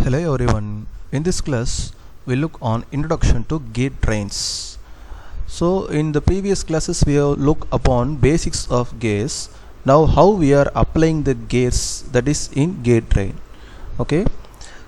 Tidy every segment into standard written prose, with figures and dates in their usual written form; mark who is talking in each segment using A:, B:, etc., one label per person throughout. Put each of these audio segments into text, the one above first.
A: Hello everyone. In this class, we look on introduction to gate trains. So in the previous classes, we have looked upon basics of gears. Now how we are applying the gears, that is in gate train. Okay.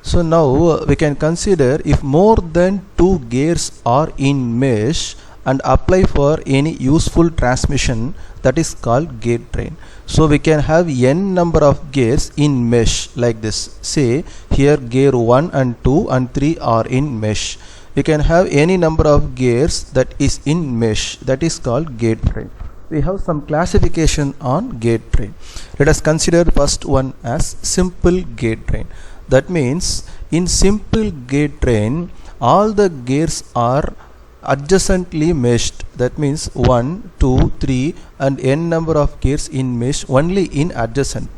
A: So now we can consider if more than two gears are in mesh and apply for any useful transmission, that is called gate train. So we can have n number of gears in mesh like this. Say here gear 1 and 2 and 3 are in mesh. We can have any number of gears that is in mesh, that is called gate train. We have some classification on gate train. Let us consider first one as simple gate train. That means in simple gate train, all the gears are adjacently meshed. That means 1, 2, 3 and n number of gears in mesh only in adjacent.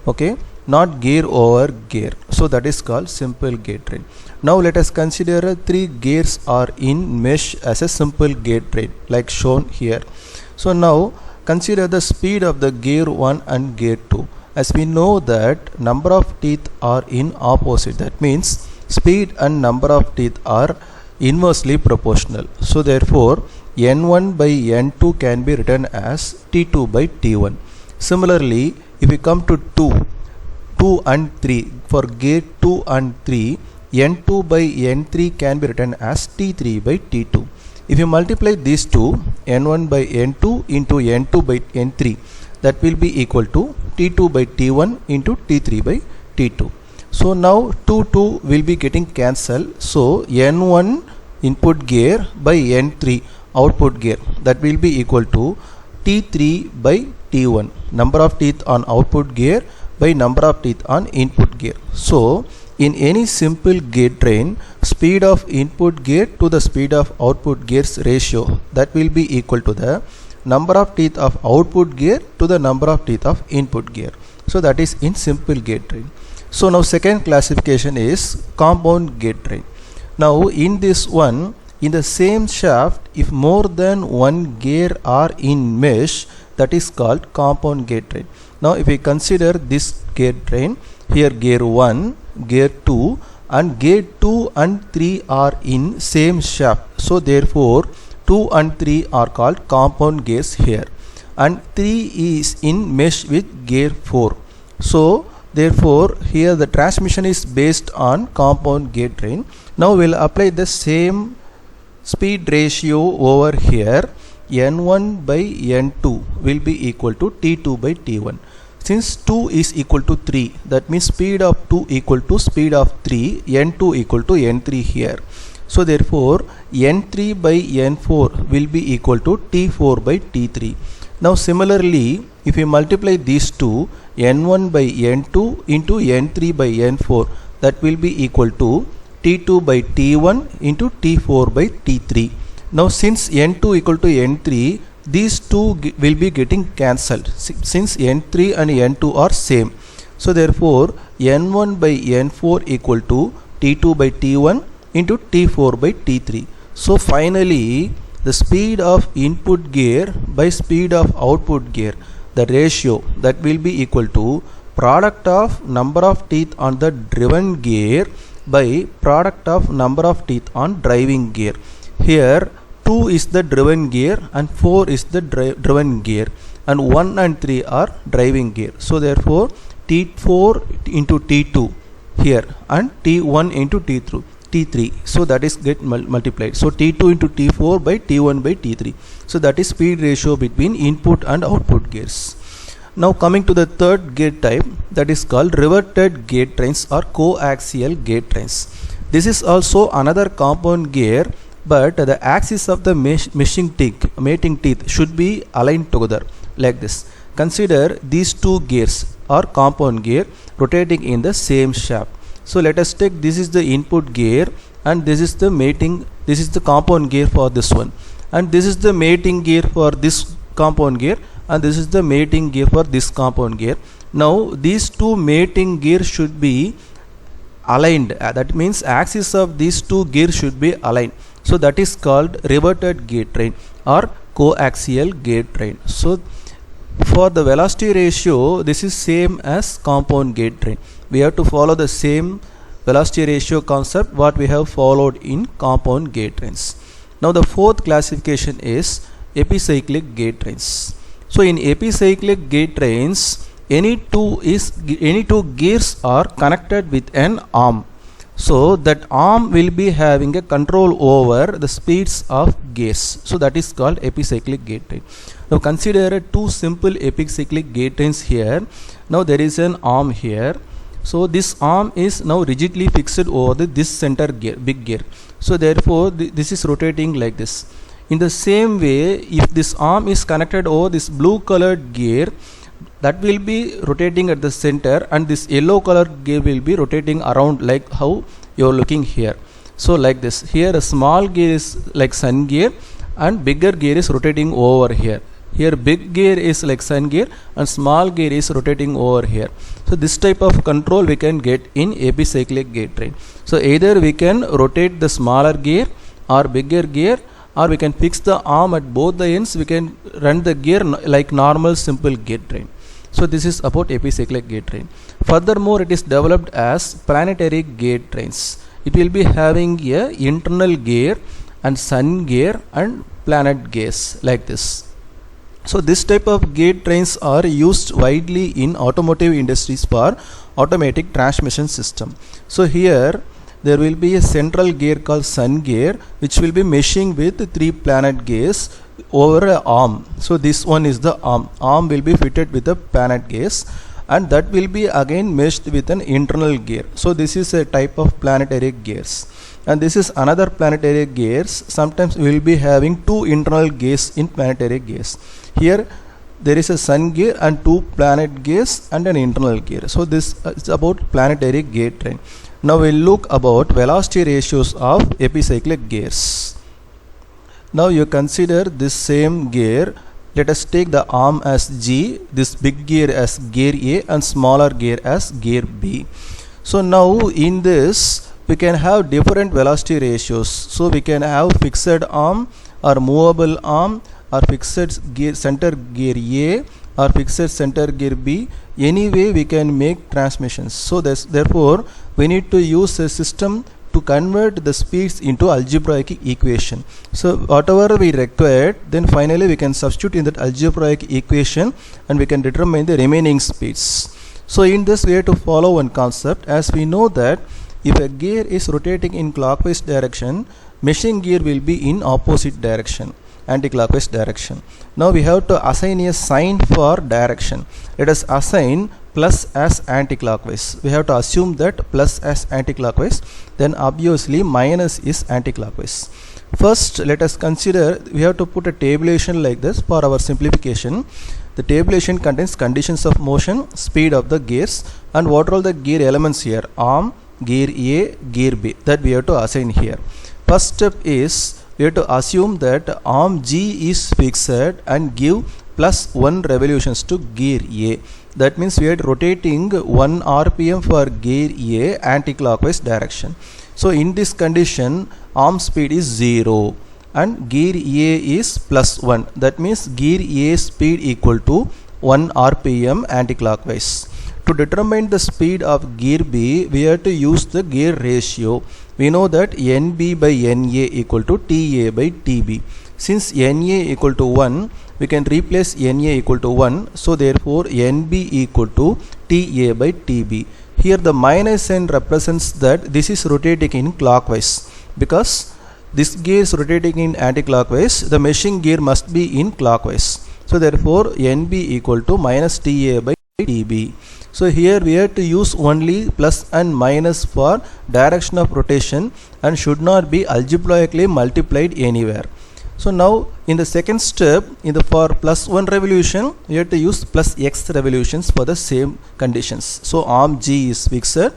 A: Okay, not gear over gear. So that is called simple gate train. Now let us consider 3 gears are in mesh as a simple gate train like shown here. So now consider the speed of the gear 1 and gear 2. As we know that number of teeth are in opposite, that means speed and number of teeth are inversely proportional. So therefore n1 by n2 can be written as t2 by t1. Similarly, if we come to 2 and 3, for gear 2 and 3, n2 by n3 can be written as t3 by t2. If you multiply these two, n1 by n2 into n2 by n3, that will be equal to t2 by t1 into t3 by t2. So now 2 will be getting cancelled. So n1 input gear by n3 output gear, that will be equal to t3 by t1, number of teeth on output gear by number of teeth on input gear. So in any simple gate train, speed of input gear to the speed of output gears ratio, that will be equal to the number of teeth of output gear to the number of teeth of input gear. So that is in simple gate train. So now second classification is compound gate train. Now in this one, in the same shaft, if more than one gear are in mesh, that is called compound gate train. Now if we consider this gate train, here gear 1, gear 2 and gear 2 and 3 are in same shaft. So therefore 2 and 3 are called compound gears here, and 3 is in mesh with gear 4. So therefore here the transmission is based on compound gate train. Now we'll apply the same speed ratio over here. n1 by n2 will be equal to t2 by t1. Since 2 is equal to 3, that means speed of 2 equal to speed of 3, n2 equal to n3 here. So therefore n3 by n4 will be equal to t4 by t3. Now similarly, if we multiply these two, n1 by n2 into n3 by n4, that will be equal to t2 by t1 into t4 by t3. Now since n2 equal to n3, these two will be getting cancelled since n3 and n2 are same. So therefore n1 by n4 equal to t2 by t1 into t4 by t3. So finally the speed of input gear by speed of output gear, the ratio, that will be equal to product of number of teeth on the driven gear by product of number of teeth on driving gear. Here 2 is the driven gear and 4 is the driven gear, and 1 and 3 are driving gear. So therefore t4 into t2 here and t1 into t3. So that is get multiplied. So t2 into t4 by t1 by t3. So that is speed ratio between input and output gears. Now coming to the third gate type, that is called riveted gate trains or coaxial gate trains. This is also another compound gear, but the axis of the mating teeth should be aligned together like this. Consider these two gears are compound gear rotating in the same shaft. So let us take, this is the input gear and this is the mating, this is the compound gear for this one, and this is the mating gear for this compound gear, and this is the mating gear for this compound gear. Now these two mating gears should be aligned, that means axis of these two gears should be aligned. So that is called riveted gate train or coaxial gate train. So for the velocity ratio, this is same as compound gate train. We have to follow the same velocity ratio concept what we have followed in compound gate trains. Now the fourth classification is epicyclic gate trains. So in epicyclic gate trains, any two gears are connected with an arm. So that arm will be having a control over the speeds of gears. So that is called epicyclic gate train. Now consider two simple epicyclic gate trains here. Now there is an arm here. So this arm is now rigidly fixed over this center gear, big gear. So therefore this is rotating like this. In the same way, if this arm is connected over this blue colored gear, that will be rotating at the center, and this yellow colored gear will be rotating around like how you are looking here. So like this, here a small gear is like sun gear and bigger gear is rotating over here. Here big gear is like sun gear and small gear is rotating over here. So this type of control we can get in epicyclic gate train. So either we can rotate the smaller gear or bigger gear, or we can fix the arm at both the ends. We can run the gear like normal simple gate train. So this is about epicyclic gate train. Furthermore, it is developed as planetary gate trains. It will be having a internal gear and sun gear and planet gears like this. So this type of gate trains are used widely in automotive industries for automatic transmission system. So here there will be a central gear called sun gear, which will be meshing with 3 planet gears over an arm. So this one is the arm. Arm will be fitted with the planet gears, and that will be again meshed with an internal gear. So this is a type of planetary gears, and this is another planetary gears. Sometimes we will be having 2 internal gears in planetary gears. Here there is a sun gear and 2 planet gears and an internal gear. So this is about planetary gate train. Now we'll look about velocity ratios of epicyclic gears. Now you consider this same gear. Let us take the arm as G, this big gear as gear A, and smaller gear as gear B. So now in this we can have different velocity ratios. So we can have fixed arm or movable arm, or fixed gear center gear A, or fixed center gear B. Anyway we can make transmissions. So therefore we need to use a system to convert the speeds into algebraic equation. So whatever we require, then finally we can substitute in that algebraic equation and we can determine the remaining speeds. So in this we have to follow one concept, as we know that if a gear is rotating in clockwise direction, meshing gear will be in opposite direction, anti-clockwise direction. Now we have to assign a sign for direction. Let us assign plus as anti-clockwise. We have to assume that plus as anti-clockwise, then obviously minus is anti-clockwise. First let us consider, we have to put a tabulation like this for our simplification. The tabulation contains conditions of motion, speed of the gears, and what are all the gear elements here: arm, gear A, gear B, that we have to assign here. First step is we have to assume that arm G is fixed and give plus 1 revolutions to gear A. That means we are rotating 1 RPM for gear A anti-clockwise direction. So in this condition arm speed is 0 and gear A is plus 1. That means gear A speed equal to 1 RPM anti-clockwise. To determine the speed of gear B, we have to use the gear ratio. We know that NB by NA equal to TA by TB. Since NA equal to 1, we can replace NA equal to 1. So therefore NB equal to TA by TB. Here the minus sign represents that this is rotating in clockwise. Because this gear is rotating in anti-clockwise, the meshing gear must be in clockwise. So therefore NB equal to minus TA by TB. So here we have to use only plus and minus for direction of rotation and should not be algebraically multiplied anywhere. So now in the second step, for plus 1 revolution, we have to use plus x revolutions for the same conditions. So arm G is fixed,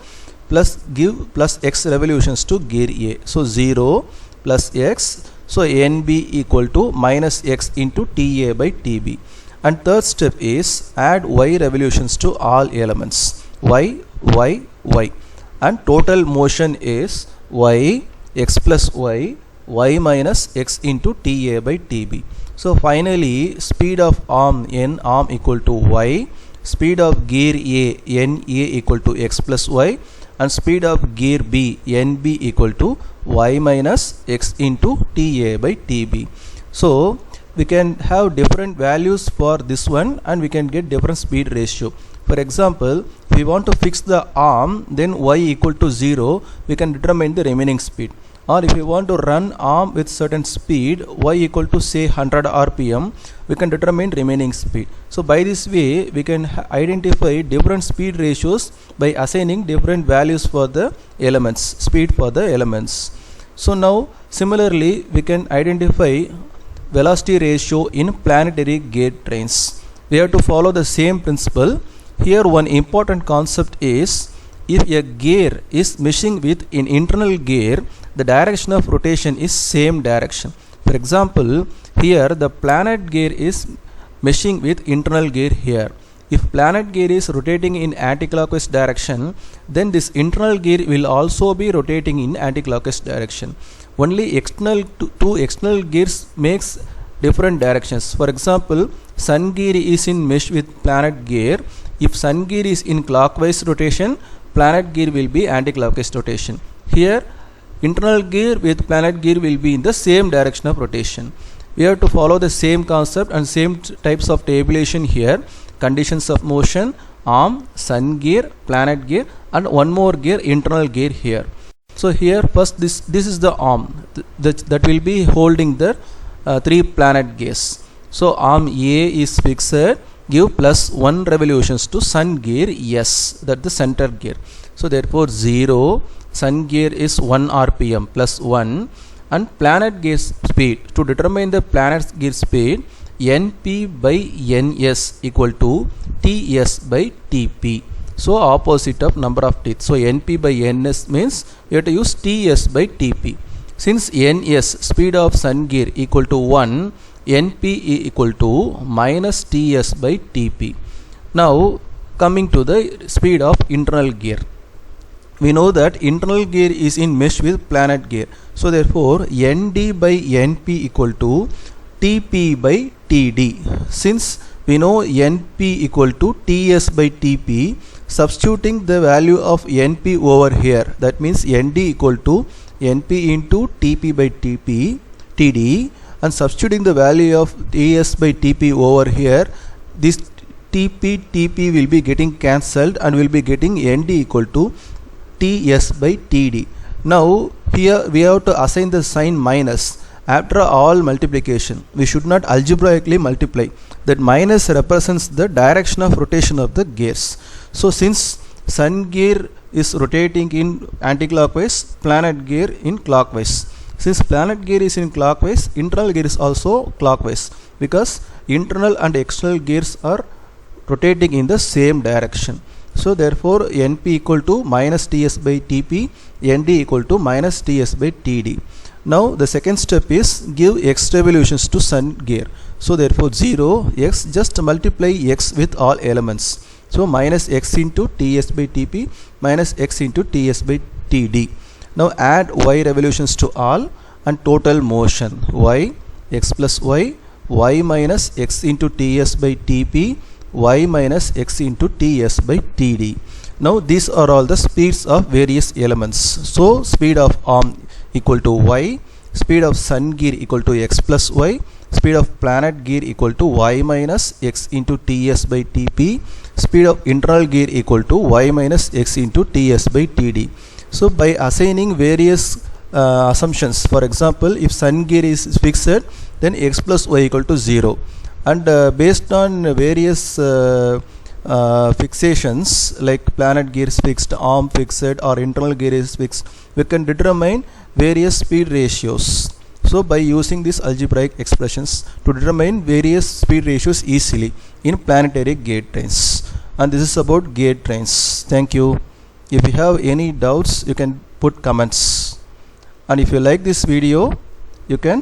A: plus give plus x revolutions to gear A. So 0 plus x, so NB equal to minus x into TA by TB. And third step is add y revolutions to all elements, y, y, y, and total motion is y, x plus y, y minus x into TA by TB. So finally speed of arm N equal to y, speed of gear A N A equal to x plus y, and speed of gear B NB equal to y minus x into Ta by Tb. So we can have different values for this one and we can get different speed ratio. For example, if we want to fix the arm, then y equal to 0, we can determine the remaining speed. Or if we want to run arm with certain speed, y equal to say 100 rpm, we can determine remaining speed. So by this way we can identify different speed ratios by assigning different values for the elements, speed for the elements. So now similarly we can identify velocity ratio in planetary gate trains. We have to follow the same principle. Here one important concept is, if a gear is meshing with an internal gear, the direction of rotation is same direction. For example, here the planet gear is meshing with internal gear here. If planet gear is rotating in anti-clockwise direction, then this internal gear will also be rotating in anti-clockwise direction. Only two external gears makes different directions. For example, sun gear is in mesh with planet gear. If sun gear is in clockwise rotation, planet gear will be anti-clockwise rotation. Here internal gear with planet gear will be in the same direction of rotation. We have to follow the same concept and same types of tabulation here. Conditions of motion, arm, sun gear, planet gear, and one more gear, internal gear here. So here first this is the arm that will be holding the 3 planet gears. So arm A is fixed, give plus 1 revolutions to sun gear S, that the center gear. So therefore 0, sun gear is 1 rpm plus 1, and planet gear speed. To determine the planet gear speed, Np by Ns equal to Ts by Tp. So opposite of number of teeth. So Np by Ns means we have to use Ts by Tp. Since Ns speed of sun gear equal to 1, Np equal to minus Ts by Tp. Now coming to the speed of internal gear. We know that internal gear is in mesh with planet gear. So therefore Nd by Np equal to Tp by Td. Since we know Np equal to Ts by Tp, substituting the value of Np over here, that means Nd equal to Np into Tp by Td, and substituting the value of Ts by Tp over here, this Tp will be getting cancelled and will be getting Nd equal to Ts by Td. Now here we have to assign the sign minus. After all multiplication, we should not algebraically multiply. That minus represents the direction of rotation of the gears. So since sun gear is rotating in anti-clockwise, planet gear in clockwise. Since planet gear is in clockwise, internal gear is also clockwise, because internal and external gears are rotating in the same direction. So therefore Np equal to minus Ts by Tp, Nd equal to minus Ts by Td. Now the second step is give x revolutions to sun gear. So therefore 0 x, just multiply x with all elements. So minus x into Ts by Tp minus x into Ts by Td. Now add y revolutions to all and total motion y, x plus y minus x into Ts by Tp, y minus x into Ts by Td. Now these are all the speeds of various elements. So speed of arm equal to y, speed of sun gear equal to x plus y, speed of planet gear equal to y minus x into Ts by Tp, speed of internal gear equal to y minus x into Ts by Td. So by assigning various assumptions, for example, if sun gear is fixed, then x plus y equal to 0, and based on various fixations like planet gear is fixed, arm fixed, or internal gear is fixed, we can determine various speed ratios. So by using these algebraic expressions to determine various speed ratios easily in planetary gate trains. And this is about gate trains. Thank you. If you have any doubts, you can put comments. And if you like this video, you can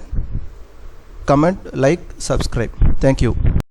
A: comment, like, subscribe. Thank you.